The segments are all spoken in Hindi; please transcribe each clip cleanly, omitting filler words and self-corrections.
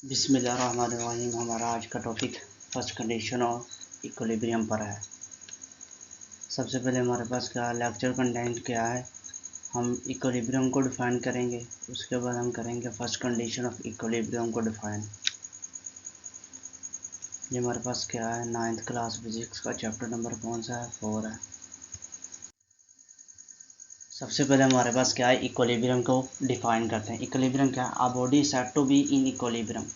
बिस्मिल्लाहिर्रहमानिर्रहीम। हमारा आज का topic first condition of equilibrium पर है। सबसे पहले हमारे पास क्या लेक्चर कंटेंट क्या है, हम इक्विलिब्रियम को डिफ़ाइन करेंगे। उसके बाद हम करेंगे फर्स्ट कंडीशन ऑफ इक्विलिब्रियम को डिफ़ाइन। ये हमारे पास क्या है, 9th क्लास फिजिक्स का चैप्टर नंबर कौन सा है, 4 है। सबसे पहले हमारे पास क्या है, इक्विलिब्रियम को डिफ़ाइन करते हैं। इक्विलिब्रियम क्या है, a body said to be in equilibrium.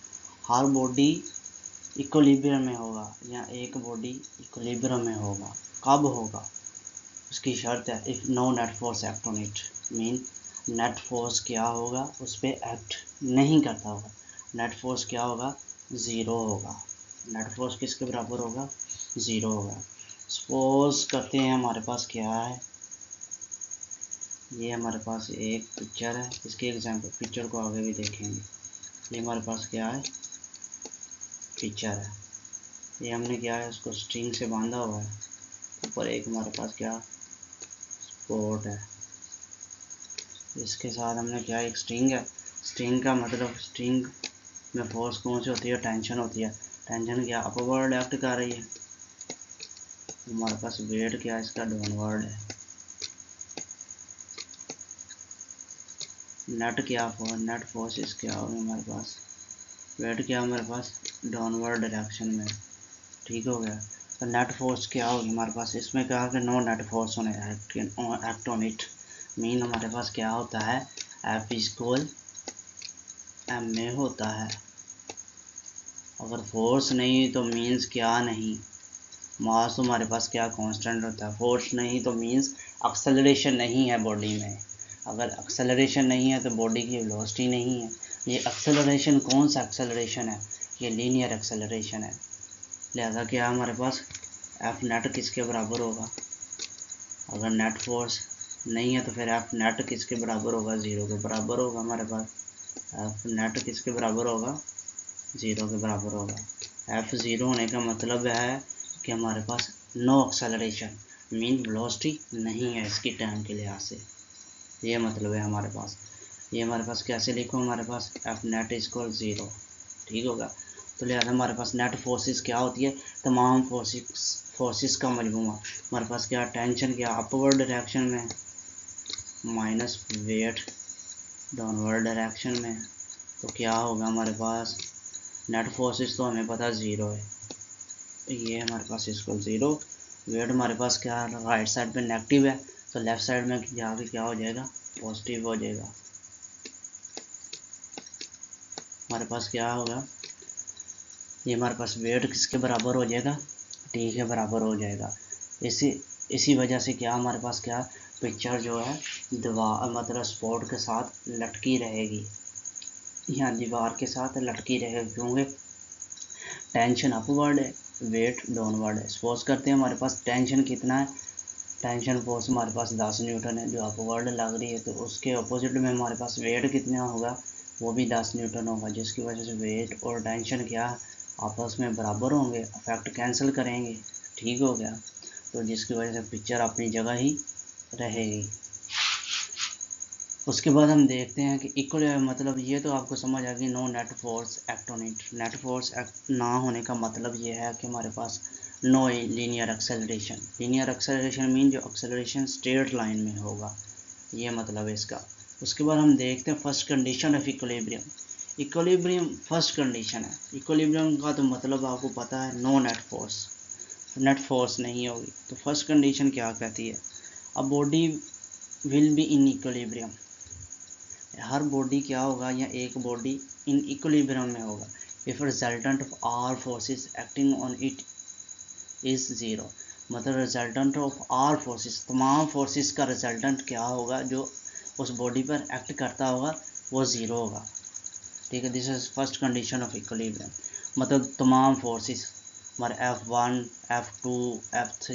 हर बॉडी इक्विलिब्रियम में होगा या एक बॉडी इक्विलिब्रियम में होगा। कब होगा, उसकी शर्त है, if no net force act on it. Mean net force क्या होगा, उस पर एक्ट नहीं करता होगा। नेट फोर्स क्या होगा, ज़ीरो होगा। नेट फोर्स किसके बराबर होगा, ज़ीरो होगा। सपोज करते हैं हमारे पास क्या है, ये हमारे पास एक पिक्चर है। इसके एग्जाम्पल पिक्चर को आगे भी देखेंगे। ये हमारे पास क्या है, पिक्चर है। ये हमने क्या है, उसको स्ट्रिंग से बांधा हुआ है। ऊपर एक हमारे पास क्या पोर्ट है, इसके साथ हमने क्या, एक स्ट्रिंग है। स्ट्रिंग का मतलब, स्ट्रिंग में फोर्स कौन सी होती है, टेंशन होती है। टेंशन क्या अपवर्ड एक्ट कर रही है। हमारे पास वेट क्या है, इसका डाउनवर्ड है। नेट फोर्स क्या होगी हमारे पास, वेट क्या हमारे पास डाउनवर्ड डायरेक्शन में। ठीक हो गया। तो नेट फोर्स क्या होगी हमारे पास, इसमें कहा कि no net force on act on it. Mean हमारे पास क्या होता है, एफ इक्वल एम में होता है। अगर फोर्स नहीं तो मीन्स क्या नहीं, मास तो हमारे पास क्या कांस्टेंट होता है। फोर्स नहीं तो मीन्स एक्सेलरेशन नहीं है बॉडी में। अगर एक्सेलरेशन नहीं है तो बॉडी की वेलोसिटी नहीं है। ये एक्सेलरेशन कौन सा एक्सेलरेशन है, ये लीनियर एक्सेलरेशन है। लिहाजा क्या हमारे पास एफ नेट किसके बराबर होगा, अगर नेट फोर्स नहीं है तो फिर एफ नेट किसके बराबर होगा, ज़ीरो के बराबर होगा। हमारे पास एफ नेट किसके बराबर होगा, ज़ीरो के बराबर होगा। एफ ज़ीरो होने का मतलब है कि हमारे पास नो एक्सेलरेशन, मीन वेलोसिटी नहीं है इसकी टाइम के लिहाज से। ये मतलब है हमारे पास। ये हमारे पास कैसे लिखो, हमारे पास एफ नेट इक्वल ज़ीरो। ठीक होगा। तो लिहाजा हमारे पास नेट फोर्सेस क्या होती है, तमाम फोर्सेस का मजमूआ। हमारे पास क्या, टेंशन क्या अपवर्ड डायरेक्शन में, माइनस वेट डाउनवर्ड डायरेक्शन में। तो क्या होगा हमारे पास, नेट फोर्सेस तो हमें पता ज़ीरो है। ये हमारे पास इक्वल ज़ीरो। वेट हमारे पास क्या है, राइट साइड पे नेगेटिव है, तो लेफ़्ट साइड में जाके क्या हो जाएगा, पॉजिटिव हो जाएगा। हमारे पास क्या होगा, ये हमारे पास वेट किसके बराबर हो जाएगा, टी के बराबर हो जाएगा। इसी वजह से क्या हमारे पास क्या, पिक्चर जो है दीवार मतलब स्पॉट के साथ लटकी रहेगी, या दीवार के साथ लटकी रहेगी, क्योंकि टेंशन अपवर्ड है, वेट डाउनवर्ड है। सपोज करते हैं हमारे पास टेंशन कितना है, टेंशन फोर्स हमारे पास 10 न्यूटन है जो अपवर्ड लग रही है। तो उसके अपोजिट में हमारे पास वेट कितना होगा, वो भी 10 न्यूटन होगा, जिसकी वजह से वेट और टेंशन क्या आपस में बराबर होंगे, अफेक्ट कैंसिल करेंगे। ठीक हो गया। तो जिसकी वजह से पिक्चर अपनी जगह ही रहेगी। उसके बाद हम देखते हैं कि इक्वल मतलब, ये तो आपको समझ आ गई, no net force act on it. Net force act ना होने का मतलब ये है कि हमारे पास no linear acceleration. Linear acceleration mean जो एक्सेलरेशन स्ट्रेट लाइन में होगा, ये मतलब है इसका। उसके बाद हम देखते हैं first condition of equilibrium. Equilibrium first condition है। इक्विलिब्रियम का तो मतलब आपको पता है, no net force, net force नहीं होगी। तो फर्स्ट कंडीशन क्या कहती है, a body will be in equilibrium. हर बॉडी क्या होगा, या एक बॉडी इन इक्विलिब्रियम में होगा if resultant of all forces acting on it is zero. मतलब रिजल्टेंट ऑफ ऑल फोर्सेस, तमाम फोर्सेस का रिजल्टेंट क्या होगा जो उस बॉडी पर एक्ट करता होगा, वो ज़ीरो होगा। ठीक है, this is first condition of equilibrium. मतलब तमाम फोर्सेस हमारे F1 F2 F3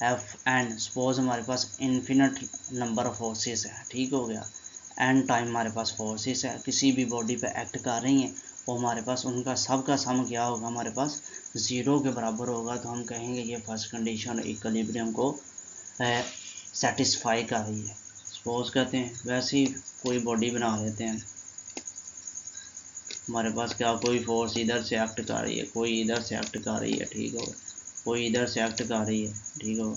F N, suppose हमारे पास इन्फिनिट नंबर ऑफ फोर्सेस है। ठीक हो गया। एन टाइम हमारे पास फोर्सेस है, किसी भी बॉडी पे एक्ट कर रही हैं, वो हमारे पास उनका सब का सम क्या होगा, हमारे पास ज़ीरो के बराबर होगा। तो हम कहेंगे ये फर्स्ट कंडीशन इक्विलिब्रियम को सेटिस्फाई कर रही है। सपोज कहते हैं वैसे ही कोई बॉडी बना लेते हैं, हमारे पास क्या कोई फोर्स इधर से एक्ट कर रही है, कोई इधर से एक्ट कर रही है, ठीक हो, कोई इधर से एक्ट कर रही है, ठीक हो,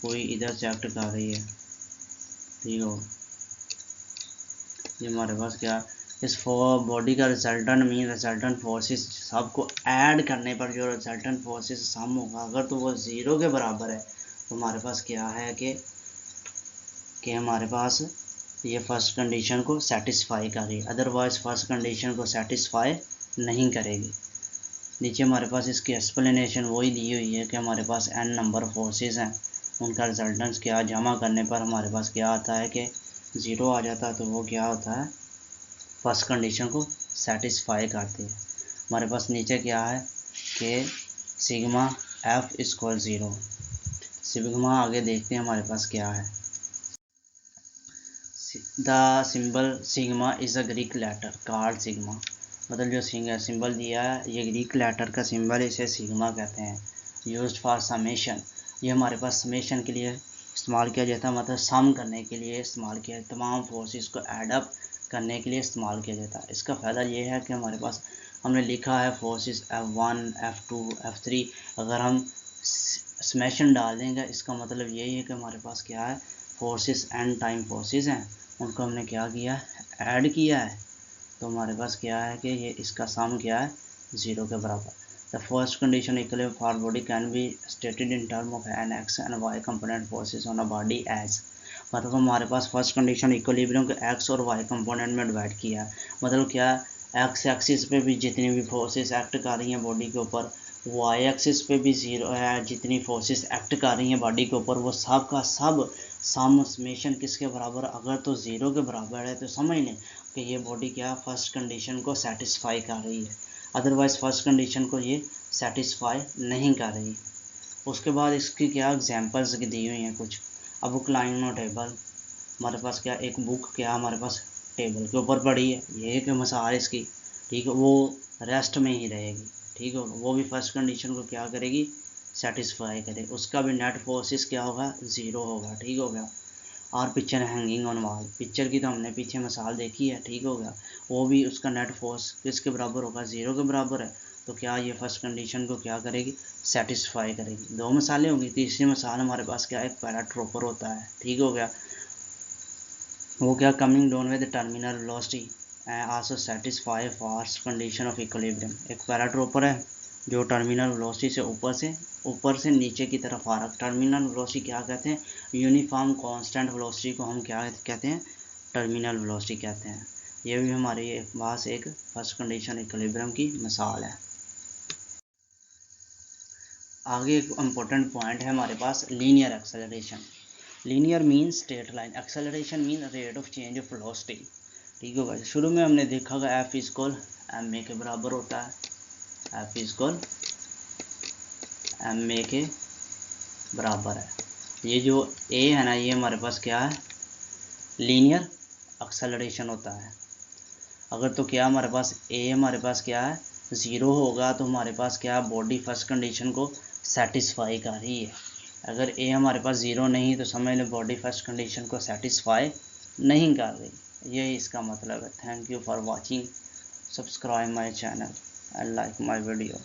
कोई इधर से एक्ट कर रही है, ठीक हो। ये हमारे पास क्या इस बॉडी का रिजल्टेंट मीन रिजल्टेंट फोर्सेस सबको ऐड करने पर जो रिजल्टेंट फोर्सेस सम होगा अगर तो वो ज़ीरो के बराबर है तो हमारे पास क्या है कि हमारे पास ये फर्स्ट कंडीशन को सेटिस्फाई कर रही है, अदरवाइज फर्स्ट कंडीशन को सेटिस्फाई नहीं करेगी। नीचे हमारे पास इसकी एक्सप्लेनेशन वही दी हुई है कि हमारे पास n नंबर फोर्सेस हैं, उनका रिजल्टेंट्स क्या जमा करने पर हमारे पास क्या आता है कि ज़ीरो आ जाता है, तो वो क्या होता है फर्स्ट कंडीशन को सेटिस्फाई करती है। हमारे पास नीचे क्या है कि sigma F equal zero. Sigma आगे देखते हैं हमारे पास क्या है। The symbol sigma is a Greek letter called sigma, मतलब जो सिंबल दिया है ये ग्रीक लेटर का सिंबल है, इसे सिग्मा कहते हैं। यूज्ड फॉर समेशन, ये हमारे पास समेशन के लिए इस्तेमाल किया जाता है, मतलब सम करने के लिए इस्तेमाल किया, तमाम फोर्सेस को एडअप करने के लिए इस्तेमाल किया जाता है। इसका फ़ायदा ये है कि हमारे पास हमने लिखा है फोर्सेस F1 F2 F3, अगर हम समेशन डाल देंगे इसका मतलब यही है कि हमारे पास क्या है फोर्सेस एन टाइम फोर्सेस हैं, उनको हमने क्या किया ऐड किया है, तो हमारे पास क्या है कि ये इसका सम क्या है ज़ीरो के बराबर। The first condition equilibrium for body can be stated in term of an x and y component forces on a body as, मतलब हमारे पास फर्स्ट कंडीशन इक्वलिब्रियम को एक्स और वाई कंपोनेंट में डिवाइड किया है, मतलब क्या एक्स एक्सिस पे भी जितनी भी फोर्सेस एक्ट कर रही हैं बॉडी के ऊपर, वाई एक्सिस पे भी ज़ीरो है, जितनी फोर्सेस एक्ट कर रही हैं बॉडी के ऊपर वो सब का सब सम समेशन किसके बराबर, अगर तो ज़ीरो के बराबर है तो समझ लें कि ये बॉडी क्या फर्स्ट कंडीशन को सेटिस्फाई कर रही है, अदरवाइज फर्स्ट कंडीशन को ये सेटिस्फाई नहीं कर रही। उसके बाद इसकी क्या एग्जांपल्स दी हुई हैं कुछ। अब बुक लाइन टेबल, हमारे पास क्या एक बुक क्या हमारे पास टेबल के ऊपर पड़ी है, ये एक मिसाल इसकी, ठीक है, वो रेस्ट में ही रहेगी, ठीक है, वो भी फर्स्ट कंडीशन को क्या करेगी सेटिस्फाई करेगी, उसका भी नेट फोर्सेस क्या होगा ज़ीरो होगा, ठीक हो गया। और picture hanging on wall, picture की तो हमने पीछे मिसाल देखी है, ठीक हो गया, वो भी उसका नेट फोर्स किसके बराबर होगा ज़ीरो के बराबर है, तो क्या ये फर्स्ट कंडीशन को क्या करेगी सेटिस्फाई करेगी। दो मिसालें होंगी, तीसरी मिसाल हमारे पास क्या एक पैराट्रोपर होता है, ठीक हो गया, वो क्या coming down with terminal velocity also satisfy first condition of equilibrium. एक पैराट्रोपर है जो टर्मिनल वेलोसिटी से ऊपर से नीचे की तरफ आ रहा है। टर्मिनल वेलोसिटी क्या कहते हैं, यूनिफॉर्म कांस्टेंट वेलोसिटी को हम क्या कहते हैं टर्मिनल वेलोसिटी कहते हैं। ये भी हमारे पास एक फर्स्ट कंडीशन इक्विलिब्रियम की मिसाल है। आगे एक इम्पोर्टेंट पॉइंट है हमारे पास linear acceleration. Linear mean straight line, acceleration mean rate of change of velocity, ठीक होगा। शुरू में हमने देखा होगा एफ इक्वल एम ए के बराबर होता है, एफ इक्वल एम ए के बराबर है। ये जो ए है ना ये हमारे पास क्या है लीनियर एक्सेलरेशन होता है। अगर तो क्या हमारे पास ए हमारे पास क्या है ज़ीरो होगा तो हमारे पास क्या बॉडी फर्स्ट कंडीशन को सेटिस्फाई कर रही है, अगर ए हमारे पास ज़ीरो नहीं तो समझ लें बॉडी फर्स्ट कंडीशन को सेटिस्फाई नहीं कर रही, यही इसका मतलब है। Thank you for watching, subscribe my channel and like my video.